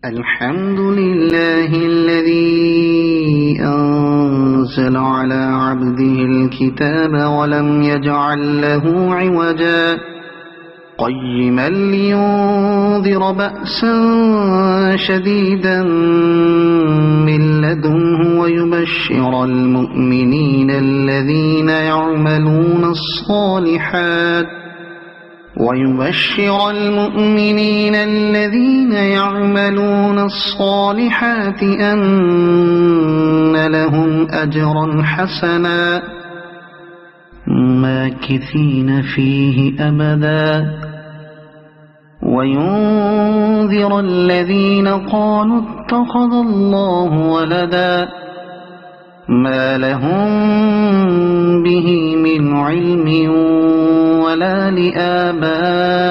الحمد لله الذي أنزل على عبده الكتاب ولم يجعل له عوجا قيما لينذر بأسا شديدا من لدنه ويبشر المؤمنين الذين يعملون الصالحات أن لهم أجرا حسنا ماكثين فيه أبدا وينذر الذين قالوا اتخذ الله ولدا ما لهم به من علم ولا لآبائهم